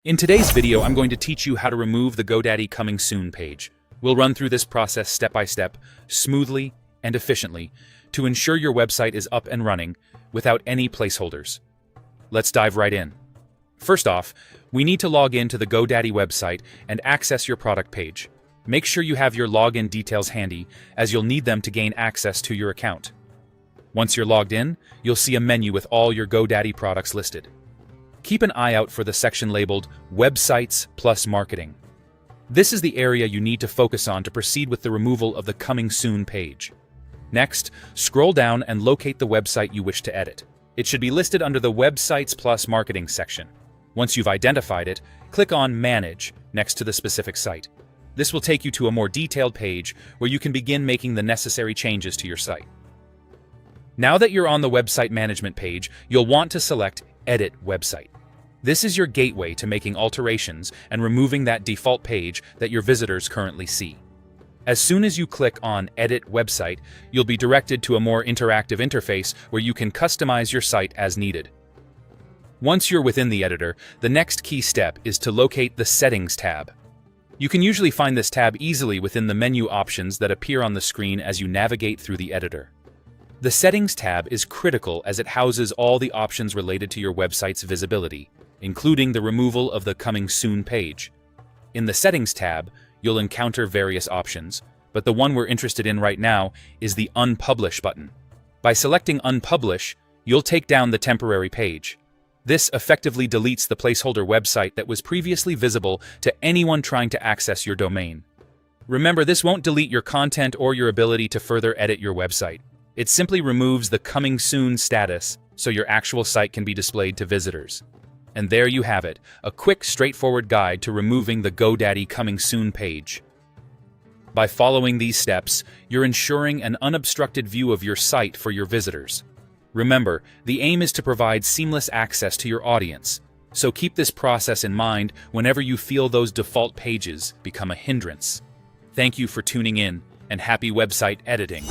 In today's video, I'm going to teach you how to remove the GoDaddy Coming Soon page. We'll run through this process step by step, smoothly and efficiently, to ensure your website is up and running without any placeholders. Let's dive right in. First off, we need to log in to the GoDaddy website and access your product page. Make sure you have your login details handy, as you'll need them to gain access to your account. Once you're logged in, you'll see a menu with all your GoDaddy products listed. Keep an eye out for the section labeled Websites plus Marketing. This is the area you need to focus on to proceed with the removal of the Coming Soon page. Next, scroll down and locate the website you wish to edit. It should be listed under the Websites plus Marketing section. Once you've identified it, click on Manage next to the specific site. This will take you to a more detailed page where you can begin making the necessary changes to your site. Now that you're on the website management page, you'll want to select Edit Website. This is your gateway to making alterations and removing that default page that your visitors currently see. As soon as you click on Edit Website, you'll be directed to a more interactive interface where you can customize your site as needed. Once you're within the editor, the next key step is to locate the Settings tab. You can usually find this tab easily within the menu options that appear on the screen as you navigate through the editor. The Settings tab is critical as it houses all the options related to your website's visibility, including the removal of the Coming Soon page. In the Settings tab, you'll encounter various options, but the one we're interested in right now is the Unpublish button. By selecting Unpublish, you'll take down the temporary page. This effectively deletes the placeholder website that was previously visible to anyone trying to access your domain. Remember, this won't delete your content or your ability to further edit your website. It simply removes the Coming Soon status so your actual site can be displayed to visitors. And there you have it, a quick, straightforward guide to removing the GoDaddy Coming Soon page. By following these steps, you're ensuring an unobstructed view of your site for your visitors. Remember, the aim is to provide seamless access to your audience, so keep this process in mind whenever you feel those default pages become a hindrance. Thank you for tuning in, and happy website editing.